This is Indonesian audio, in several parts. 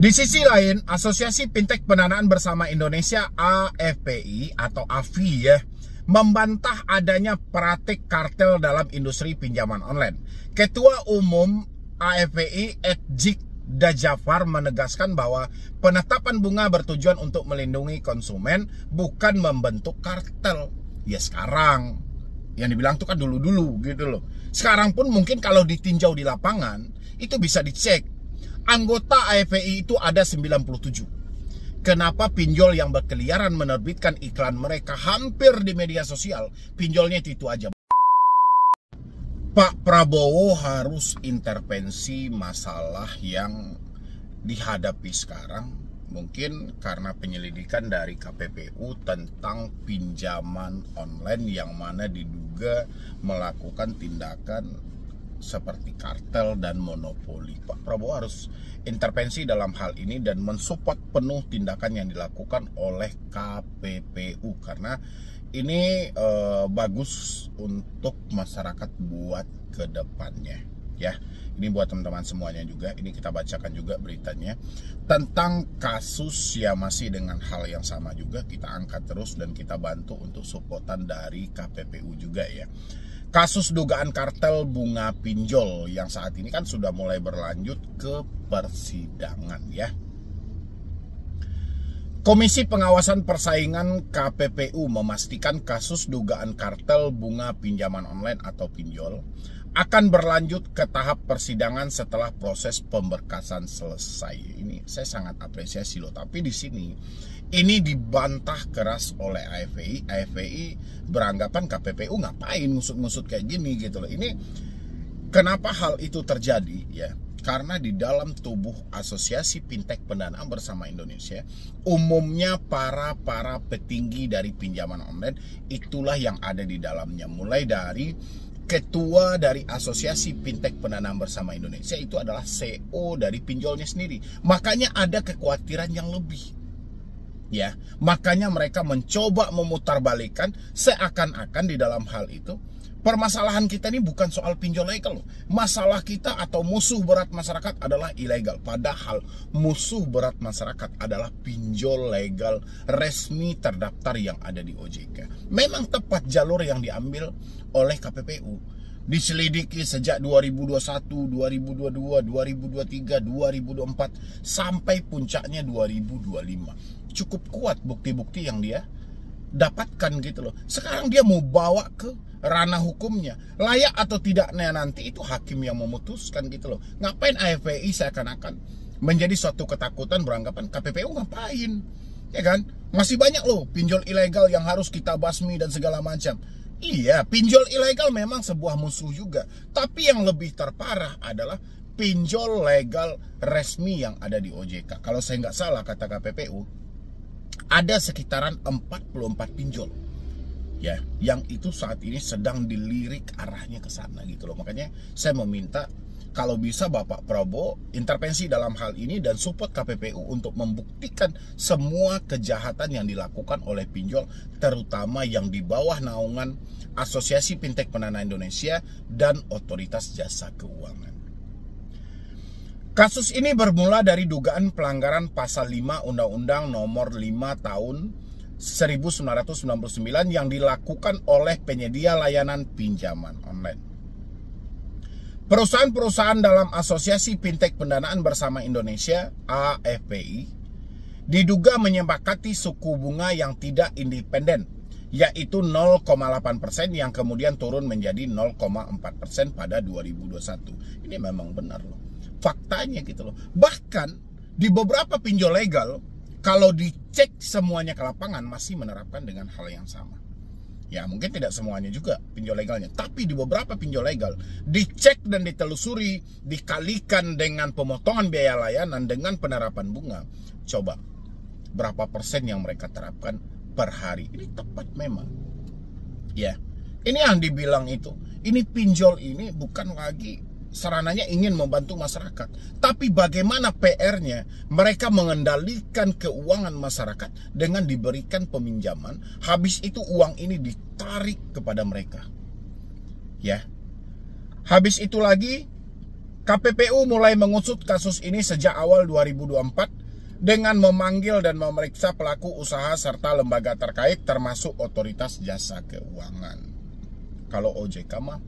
Di sisi lain, Asosiasi Fintech Pendanaan Bersama Indonesia (AFPI) atau AFI ya, membantah adanya praktik kartel dalam industri pinjaman online. Ketua Umum AFPI Ejik Dajafar menegaskan bahwa penetapan bunga bertujuan untuk melindungi konsumen, bukan membentuk kartel. Ya sekarang, yang dibilang itu kan dulu-dulu gitu loh. Sekarang pun mungkin kalau ditinjau di lapangan, itu bisa dicek. Anggota AFPI itu ada 97. Kenapa pinjol yang berkeliaran menerbitkan iklan mereka hampir di media sosial, pinjolnya itu aja. Pak Prabowo harus intervensi masalah yang dihadapi sekarang. Mungkin karena penyelidikan dari KPPU tentang pinjaman online yang mana diduga melakukan tindakan seperti kartel dan monopoli. Pak Prabowo harus intervensi dalam hal ini dan mensupport penuh tindakan yang dilakukan oleh KPPU, karena ini bagus untuk masyarakat buat kedepannya ya. Ini buat teman-teman semuanya juga. Ini kita bacakan juga beritanya tentang kasus yang masih dengan hal yang sama juga. Kita angkat terus dan kita bantu untuk supportan dari KPPU juga ya. Kasus dugaan kartel bunga pinjol yang saat ini kan sudah mulai berlanjut ke persidangan ya. Komisi Pengawasan Persaingan KPPU memastikan kasus dugaan kartel bunga pinjaman online atau pinjol akan berlanjut ke tahap persidangan setelah proses pemberkasan selesai. Ini saya sangat apresiasi loh, tapi di sini ini dibantah keras oleh AFPI. AFPI beranggapan KPPU ngapain ngusut-ngusut kayak gini gitu loh. Ini kenapa hal itu terjadi ya? Karena di dalam tubuh Asosiasi Fintech Pendanaan Bersama Indonesia, umumnya para petinggi dari pinjaman online itulah yang ada di dalamnya. Mulai dari ketua dari Asosiasi Fintech Pendanaan Bersama Indonesia itu adalah CEO dari pinjolnya sendiri. Makanya ada kekhawatiran yang lebih. Ya, makanya mereka mencoba memutarbalikkan seakan-akan di dalam hal itu permasalahan kita ini bukan soal pinjol legal loh. Masalah kita atau musuh berat masyarakat adalah ilegal. Padahal musuh berat masyarakat adalah pinjol legal resmi terdaftar yang ada di OJK. Memang tepat jalur yang diambil oleh KPPU. Diselidiki sejak 2021, 2022, 2023, 2024 sampai puncaknya 2025. Cukup kuat bukti-bukti yang dia dapatkan gitu loh. Sekarang dia mau bawa ke ranah hukumnya. Layak atau tidaknya nanti itu hakim yang memutuskan gitu loh. Ngapain AFPI seakan-akan menjadi suatu ketakutan beranggapan KPPU ngapain? Ya kan? Masih banyak loh pinjol ilegal yang harus kita basmi dan segala macam. Iya, pinjol ilegal memang sebuah musuh juga. Tapi yang lebih terparah adalah pinjol legal resmi yang ada di OJK. Kalau saya nggak salah kata KPPU, ada sekitaran 44 pinjol ya, yang itu saat ini sedang dilirik arahnya ke sana gitu loh. Makanya saya meminta kalau bisa Bapak Prabowo intervensi dalam hal ini dan support KPPU untuk membuktikan semua kejahatan yang dilakukan oleh pinjol, terutama yang di bawah naungan Asosiasi Fintech Pendanaan Indonesia dan Otoritas Jasa Keuangan. Kasus ini bermula dari dugaan pelanggaran pasal 5 Undang-Undang Nomor 5 Tahun 1999 yang dilakukan oleh penyedia layanan pinjaman online. Perusahaan-perusahaan dalam Asosiasi Fintech Pendanaan Bersama Indonesia (AFPI) diduga menyepakati suku bunga yang tidak independen, yaitu 0,8% yang kemudian turun menjadi 0,4% pada 2021. Ini memang benar loh. Faktanya gitu loh. Bahkan di beberapa pinjol legal, kalau dicek semuanya ke lapangan masih menerapkan dengan hal yang sama. Ya mungkin tidak semuanya juga pinjol legalnya, tapi di beberapa pinjol legal dicek dan ditelusuri, dikalikan dengan pemotongan biaya layanan dengan penerapan bunga. Coba berapa persen yang mereka terapkan per hari? Ini tepat memang. Ya, ini yang dibilang itu. Ini pinjol ini bukan lagi sarananya ingin membantu masyarakat, tapi bagaimana PR-nya mereka mengendalikan keuangan masyarakat dengan diberikan peminjaman, habis itu uang ini ditarik kepada mereka. Ya. Habis itu lagi KPPU mulai mengusut kasus ini sejak awal 2024 dengan memanggil dan memeriksa pelaku usaha serta lembaga terkait termasuk otoritas jasa keuangan. Kalau OJK mah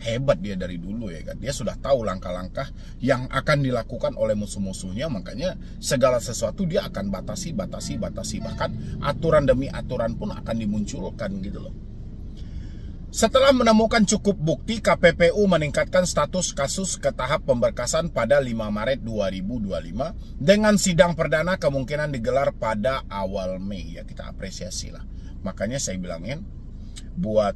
hebat dia dari dulu ya kan. Dia sudah tahu langkah-langkah yang akan dilakukan oleh musuh-musuhnya, makanya segala sesuatu dia akan batasi. Bahkan aturan demi aturan pun akan dimunculkan gitu loh. Setelah menemukan cukup bukti, KPPU meningkatkan status kasus ke tahap pemberkasan pada 5 Maret 2025 dengan sidang perdana kemungkinan digelar pada awal Mei. Ya, kita apresiasi lah. Makanya saya bilangin buat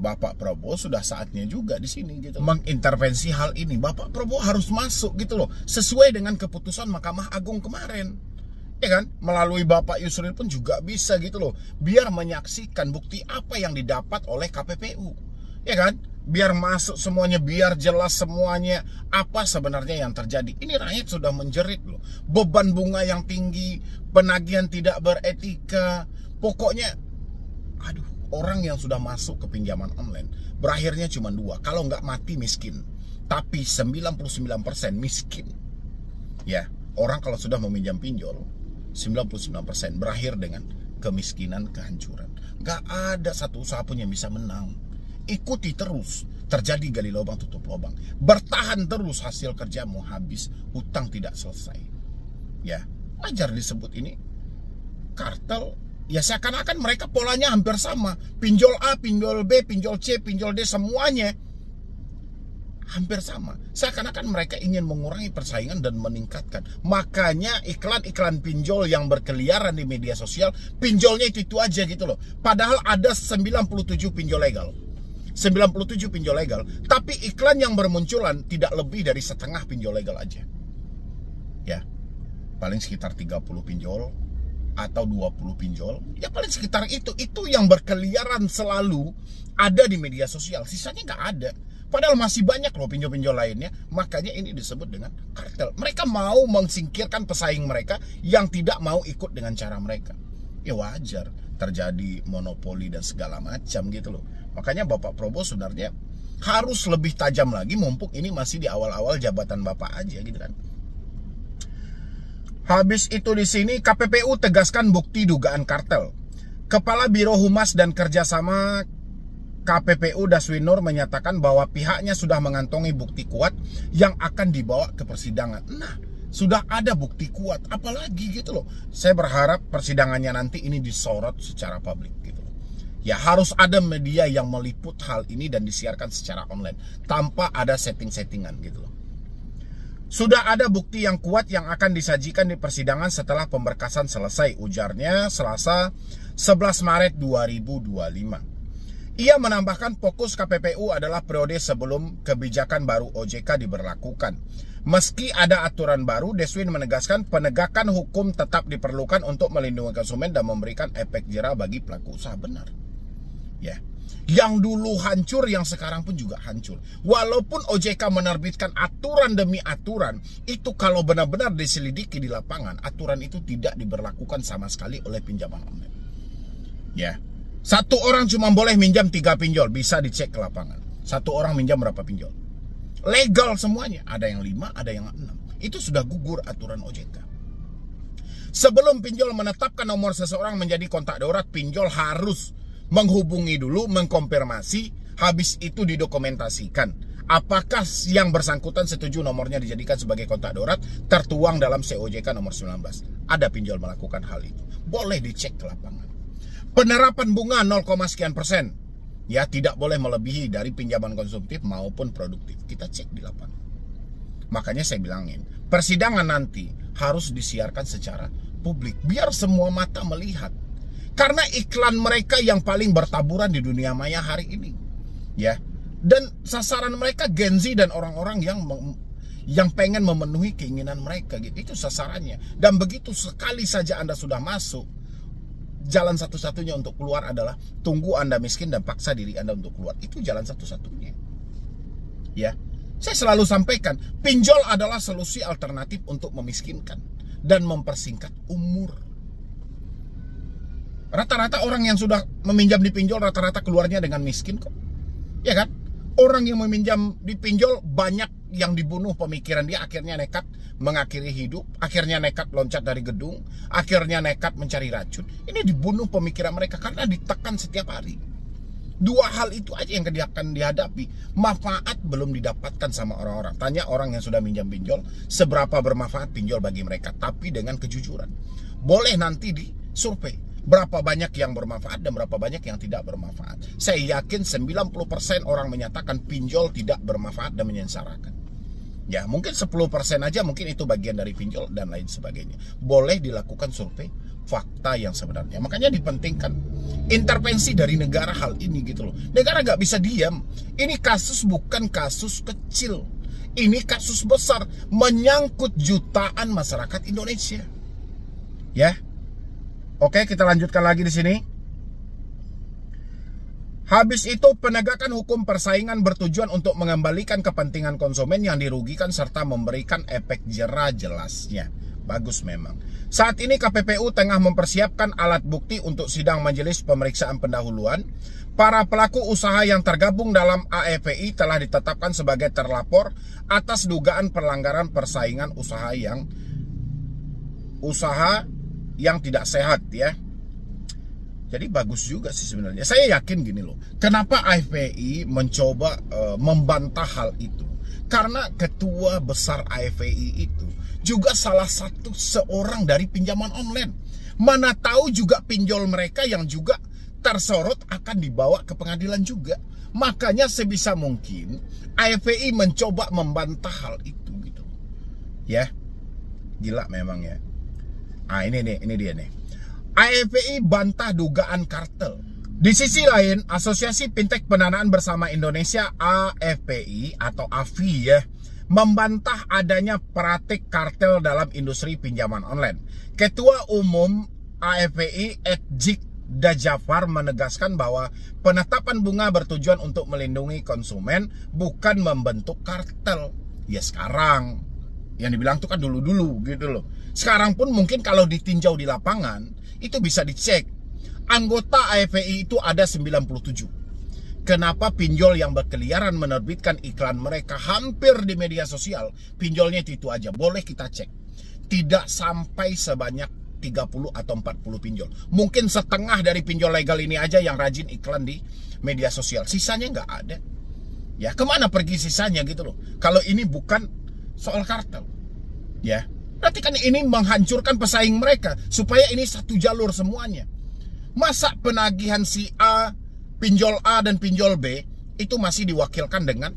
Bapak Prabowo sudah saatnya juga di sini gitu mengintervensi hal ini. Bapak Prabowo harus masuk gitu loh, sesuai dengan keputusan Mahkamah Agung kemarin. Ya kan, melalui Bapak Yusril pun juga bisa gitu loh, biar menyaksikan bukti apa yang didapat oleh KPPU. Ya kan, biar masuk semuanya, biar jelas semuanya apa sebenarnya yang terjadi. Ini rakyat sudah menjerit loh, beban bunga yang tinggi, penagihan tidak beretika. Pokoknya aduh, orang yang sudah masuk ke pinjaman online berakhirnya cuma dua, kalau nggak mati miskin, tapi 99% miskin. Ya, orang kalau sudah meminjam pinjol 99% berakhir dengan kemiskinan, kehancuran. Gak ada satu usaha pun yang bisa menang. Ikuti terus, terjadi gali lubang tutup lubang. Bertahan terus, hasil kerjamu habis, hutang tidak selesai. Ya, wajar disebut ini kartel. Ya seakan-akan mereka polanya hampir sama. Pinjol A, pinjol B, pinjol C, pinjol D, semuanya hampir sama. Seakan-akan mereka ingin mengurangi persaingan dan meningkatkan. Makanya iklan-iklan pinjol yang berkeliaran di media sosial, pinjolnya itu aja gitu loh. Padahal ada 97 pinjol legal. 97 pinjol legal. Tapi iklan yang bermunculan tidak lebih dari setengah pinjol legal aja. Ya, paling sekitar 30 pinjol atau 20 pinjol. Ya paling sekitar itu. Itu yang berkeliaran selalu ada di media sosial. Sisanya nggak ada. Padahal masih banyak loh pinjol-pinjol lainnya. Makanya ini disebut dengan kartel. Mereka mau mengsingkirkan pesaing mereka yang tidak mau ikut dengan cara mereka. Ya wajar terjadi monopoli dan segala macam gitu loh. Makanya Bapak Prabowo sebenarnya harus lebih tajam lagi, mumpung ini masih di awal-awal jabatan Bapak aja gitu kan. Habis itu di sini KPPU tegaskan bukti dugaan kartel. Kepala Biro Humas dan Kerjasama KPPU Daswinur menyatakan bahwa pihaknya sudah mengantongi bukti kuat yang akan dibawa ke persidangan. Nah, sudah ada bukti kuat, apalagi gitu loh. Saya berharap persidangannya nanti ini disorot secara publik gitu loh. Ya harus ada media yang meliput hal ini dan disiarkan secara online tanpa ada setting-settingan gitu loh. Sudah ada bukti yang kuat yang akan disajikan di persidangan setelah pemberkasan selesai, ujarnya Selasa 11 Maret 2025. Ia menambahkan fokus KPPU adalah periode sebelum kebijakan baru OJK diberlakukan. Meski ada aturan baru, Deswin menegaskan penegakan hukum tetap diperlukan untuk melindungi konsumen dan memberikan efek jera bagi pelaku usaha. Benar. Ya. Yang dulu hancur, yang sekarang pun juga hancur. Walaupun OJK menerbitkan aturan demi aturan, itu kalau benar-benar diselidiki di lapangan, aturan itu tidak diberlakukan sama sekali oleh pinjaman online. Ya. Satu orang cuma boleh minjam 3 pinjol, bisa dicek ke lapangan. Satu orang minjam berapa pinjol? Legal semuanya, ada yang 5, ada yang 6. Itu sudah gugur aturan OJK. Sebelum pinjol menetapkan nomor seseorang menjadi kontak darurat, pinjol harus menghubungi dulu, mengkonfirmasi, habis itu didokumentasikan. Apakah yang bersangkutan setuju nomornya dijadikan sebagai kontak darurat, tertuang dalam COJK nomor 19. Ada pinjol melakukan hal itu. Boleh dicek ke lapangan. Penerapan bunga 0, sekian persen. Ya, tidak boleh melebihi dari pinjaman konsumtif maupun produktif. Kita cek di lapangan. Makanya saya bilangin, persidangan nanti harus disiarkan secara publik. Biar semua mata melihat. Karena iklan mereka yang paling bertaburan di dunia maya hari ini. Ya. Dan sasaran mereka Gen Z dan orang-orang yang pengen memenuhi keinginan mereka gitu. Itu sasarannya. Dan begitu sekali saja Anda sudah masuk, jalan satu-satunya untuk keluar adalah tunggu Anda miskin dan paksa diri Anda untuk keluar. Itu jalan satu-satunya. Ya. Saya selalu sampaikan, pinjol adalah solusi alternatif untuk memiskinkan dan mempersingkat umur. Rata-rata orang yang sudah meminjam di pinjol rata-rata keluarnya dengan miskin kok. Ya kan? Orang yang meminjam di pinjol banyak yang dibunuh pemikiran dia, akhirnya nekat mengakhiri hidup, akhirnya nekat loncat dari gedung, akhirnya nekat mencari racun. Ini dibunuh pemikiran mereka karena ditekan setiap hari. Dua hal itu aja yang akan dihadapi. Manfaat belum didapatkan sama orang-orang. Tanya orang yang sudah minjam pinjol, seberapa bermanfaat pinjol bagi mereka, tapi dengan kejujuran. Boleh nanti disurvei berapa banyak yang bermanfaat dan berapa banyak yang tidak bermanfaat. Saya yakin 90% orang menyatakan pinjol tidak bermanfaat dan menyengsarakan. Ya, mungkin 10% aja mungkin itu bagian dari pinjol dan lain sebagainya. Boleh dilakukan survei fakta yang sebenarnya. Makanya dipentingkan intervensi dari negara hal ini gitu loh. Negara nggak bisa diam. Ini kasus bukan kasus kecil. Ini kasus besar, menyangkut jutaan masyarakat Indonesia. Ya. Oke, kita lanjutkan lagi di sini. Habis itu, penegakan hukum persaingan bertujuan untuk mengembalikan kepentingan konsumen yang dirugikan serta memberikan efek jera jelasnya. Bagus memang. Saat ini KPPU tengah mempersiapkan alat bukti untuk sidang majelis pemeriksaan pendahuluan. Para pelaku usaha yang tergabung dalam AFPI telah ditetapkan sebagai terlapor atas dugaan pelanggaran persaingan usaha yang tidak sehat ya. Jadi bagus juga sih sebenarnya. Saya yakin gini loh. Kenapa AFPI mencoba membantah hal itu? Karena ketua besar AFPI itu juga salah satu seorang dari pinjaman online. Mana tahu juga pinjol mereka yang juga tersorot akan dibawa ke pengadilan juga. Makanya sebisa mungkin AFPI mencoba membantah hal itu gitu. Ya. Gila memang ya. Ini dia nih. AFPI bantah dugaan kartel. Di sisi lain, Asosiasi Fintech Pendanaan Bersama Indonesia AFPI atau AFI ya, membantah adanya praktik kartel dalam industri pinjaman online. Ketua Umum AFPI Ejik Dajafar menegaskan bahwa penetapan bunga bertujuan untuk melindungi konsumen, bukan membentuk kartel. Ya sekarang, yang dibilang itu kan dulu-dulu gitu loh. Sekarang pun mungkin kalau ditinjau di lapangan, itu bisa dicek. Anggota AFPI itu ada 97. Kenapa pinjol yang berkeliaran menerbitkan iklan mereka hampir di media sosial, pinjolnya itu aja. Boleh kita cek. Tidak sampai sebanyak 30 atau 40 pinjol. Mungkin setengah dari pinjol legal ini aja yang rajin iklan di media sosial. Sisanya nggak ada. Ya, kemana pergi sisanya gitu loh. Kalau ini bukan soal kartel. Ya. Berarti kan ini menghancurkan pesaing mereka supaya ini satu jalur semuanya. Masa penagihan si A, pinjol A dan pinjol B itu masih diwakilkan dengan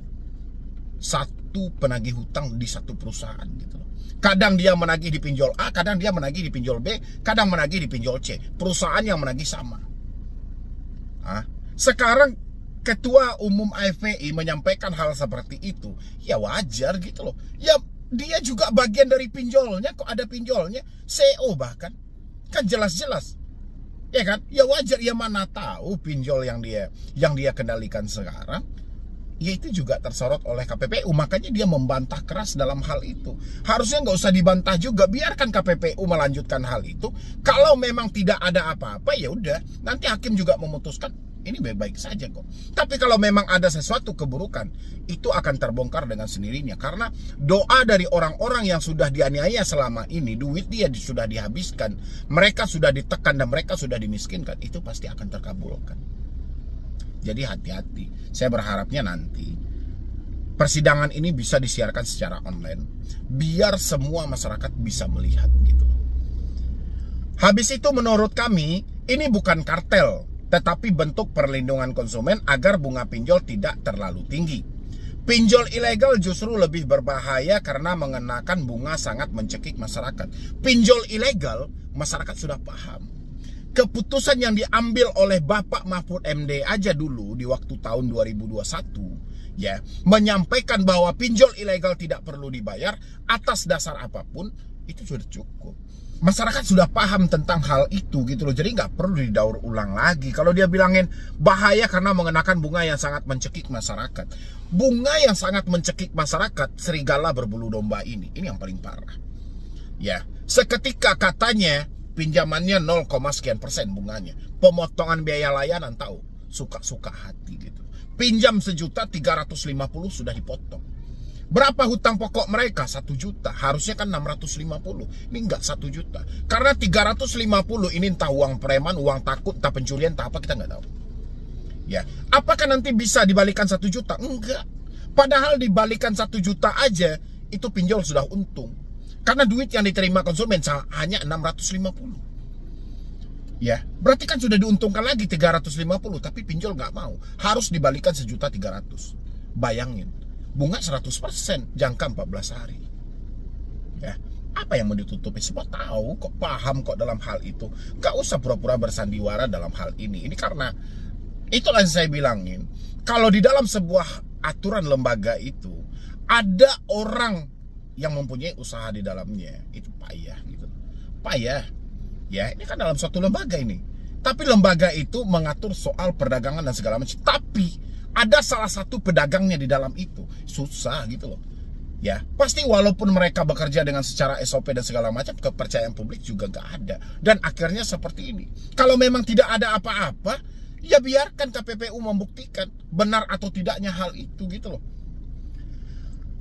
satu penagih hutang di satu perusahaan gitu loh. Kadang dia menagih di pinjol A, kadang dia menagih di pinjol B, kadang menagih di pinjol C. Perusahaan yang menagih sama. Sekarang Ketua Umum AFPI menyampaikan hal seperti itu, ya wajar gitu loh. Ya dia juga bagian dari pinjolnya, kok ada pinjolnya, CEO bahkan, kan jelas-jelas, ya kan? Ya wajar, ya mana tahu pinjol yang dia kendalikan sekarang, ya itu juga tersorot oleh KPPU, makanya dia membantah keras dalam hal itu. Harusnya nggak usah dibantah juga, biarkan KPPU melanjutkan hal itu. Kalau memang tidak ada apa-apa, ya udah, nanti hakim juga memutuskan. Ini baik-baik saja kok. Tapi kalau memang ada sesuatu keburukan, itu akan terbongkar dengan sendirinya. Karena doa dari orang-orang yang sudah dianiaya selama ini, duit dia sudah dihabiskan, mereka sudah ditekan dan mereka sudah dimiskinkan, itu pasti akan terkabulkan. Jadi hati-hati. Saya berharapnya nanti persidangan ini bisa disiarkan secara online, biar semua masyarakat bisa melihat gitu. Habis itu menurut kami, ini bukan kartel, tetapi bentuk perlindungan konsumen agar bunga pinjol tidak terlalu tinggi. Pinjol ilegal justru lebih berbahaya karena mengenakan bunga sangat mencekik masyarakat. Pinjol ilegal, masyarakat sudah paham. Keputusan yang diambil oleh Bapak Mahfud MD aja dulu di waktu tahun 2021, ya, menyampaikan bahwa pinjol ilegal tidak perlu dibayar atas dasar apapun, itu sudah cukup. Masyarakat sudah paham tentang hal itu gitu loh. Jadi nggak perlu didaur ulang lagi. Kalau dia bilangin bahaya karena mengenakan bunga yang sangat mencekik masyarakat. Bunga yang sangat mencekik masyarakat, serigala berbulu domba ini yang paling parah. Ya, seketika katanya pinjamannya 0, sekian persen bunganya. Pemotongan biaya layanan tahu, suka-suka hati gitu. Pinjam 1.350.000 sudah dipotong. Berapa hutang pokok mereka? 1 juta. Harusnya kan 650. Ini enggak 1 juta. Karena 350 ini entah uang preman, uang takut, entah pencurian, entah apa, kita nggak tahu. Ya, apakah nanti bisa dibalikan 1 juta? Enggak. Padahal dibalikan 1 juta aja itu pinjol sudah untung. Karena duit yang diterima konsumen hanya 650. Ya, berarti kan sudah diuntungkan lagi 350, tapi pinjol nggak mau. Harus dibalikan 1.300.000. Bayangin, bunga 100%, jangka 14 hari. Ya, apa yang mau ditutupi? Semua tahu kok, paham kok dalam hal itu. Nggak usah pura-pura bersandiwara dalam hal ini. Ini karena itulah yang saya bilangin. Kalau di dalam sebuah aturan lembaga itu ada orang yang mempunyai usaha di dalamnya, itu payah gitu. Payah. Ya, ini kan dalam suatu lembaga ini. Tapi lembaga itu mengatur soal perdagangan dan segala macam. Tapi ada salah satu pedagangnya di dalam itu. Susah gitu loh. Ya, pasti walaupun mereka bekerja dengan secara SOP dan segala macam, kepercayaan publik juga nggak ada. Dan akhirnya seperti ini. Kalau memang tidak ada apa-apa, ya biarkan KPPU membuktikan benar atau tidaknya hal itu gitu loh.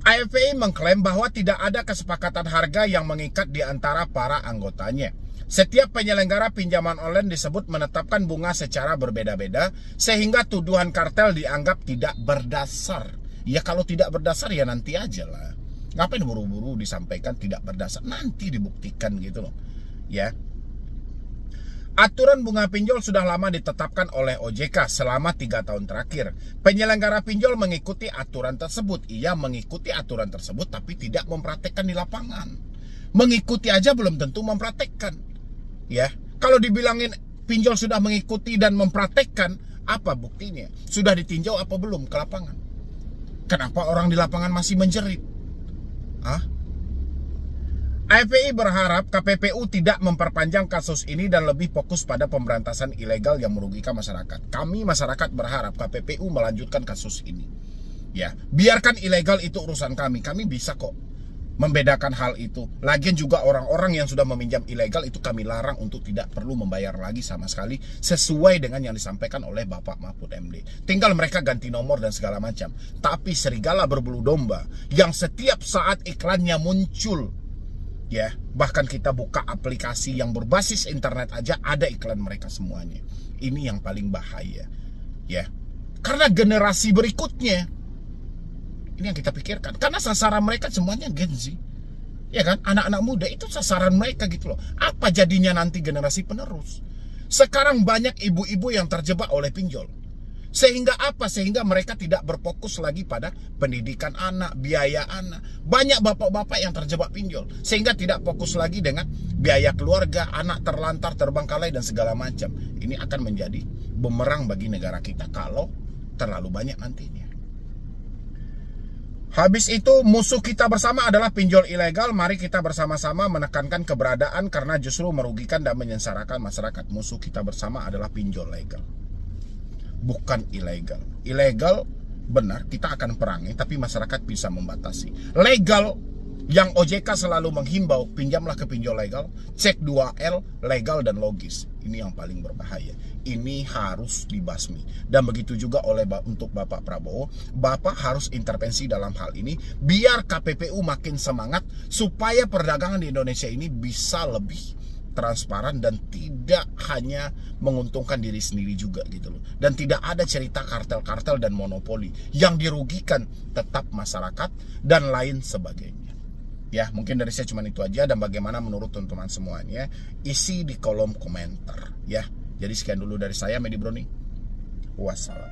AFPI mengklaim bahwa tidak ada kesepakatan harga yang mengikat di antara para anggotanya. Setiap penyelenggara pinjaman online disebut menetapkan bunga secara berbeda-beda, sehingga tuduhan kartel dianggap tidak berdasar. Ya kalau tidak berdasar ya nanti aja lah. Ngapain buru-buru disampaikan tidak berdasar? Nanti dibuktikan gitu loh. Ya. Aturan bunga pinjol sudah lama ditetapkan oleh OJK selama 3 tahun terakhir. Penyelenggara pinjol mengikuti aturan tersebut. Ia mengikuti aturan tersebut tapi tidak mempraktekkan di lapangan. Mengikuti aja belum tentu mempraktekkan. Ya, kalau dibilangin pinjol sudah mengikuti dan mempraktekkan, apa buktinya? Sudah ditinjau apa belum ke lapangan? Kenapa orang di lapangan masih menjerit? AFPI berharap KPPU tidak memperpanjang kasus ini dan lebih fokus pada pemberantasan ilegal yang merugikan masyarakat. Kami masyarakat berharap KPPU melanjutkan kasus ini. Ya, biarkan ilegal itu urusan kami. Kami bisa kok membedakan hal itu. Lagian juga orang-orang yang sudah meminjam ilegal itu kami larang untuk tidak perlu membayar lagi sama sekali, sesuai dengan yang disampaikan oleh Bapak Mahfud MD. Tinggal mereka ganti nomor dan segala macam. Tapi serigala berbulu domba yang setiap saat iklannya muncul, ya, bahkan kita buka aplikasi yang berbasis internet aja ada iklan mereka semuanya. Ini yang paling bahaya, ya. Karena generasi berikutnya ini yang kita pikirkan. Karena sasaran mereka semuanya Gen Z. Ya kan? Anak-anak muda itu sasaran mereka gitu loh. Apa jadinya nanti generasi penerus? Sekarang banyak ibu-ibu yang terjebak oleh pinjol. Sehingga apa? Sehingga mereka tidak berfokus lagi pada pendidikan anak, biaya anak. Banyak bapak-bapak yang terjebak pinjol. Sehingga tidak fokus lagi dengan biaya keluarga, anak terlantar, terbengkalai, dan segala macam. Ini akan menjadi bumerang bagi negara kita kalau terlalu banyak nantinya. Habis itu musuh kita bersama adalah pinjol ilegal. Mari kita bersama-sama menekankan keberadaan karena justru merugikan dan menyengsarakan masyarakat. Musuh kita bersama adalah pinjol legal, bukan ilegal. Ilegal benar kita akan perangi, tapi masyarakat bisa membatasi. Legal yang OJK selalu menghimbau, pinjamlah ke pinjol legal, cek 2L, legal dan logis. Ini yang paling berbahaya. Ini harus dibasmi. Dan begitu juga untuk Bapak Prabowo, Bapak harus intervensi dalam hal ini, biar KPPU makin semangat, supaya perdagangan di Indonesia ini bisa lebih transparan dan tidak hanya menguntungkan diri sendiri juga gitu loh. Dan tidak ada cerita kartel-kartel dan monopoli yang dirugikan tetap masyarakat dan lain sebagainya. Ya, mungkin dari saya cuma itu aja, dan bagaimana menurut teman-teman semuanya, isi di kolom komentar ya. Jadi sekian dulu dari saya, Medi Broni. Wassalam.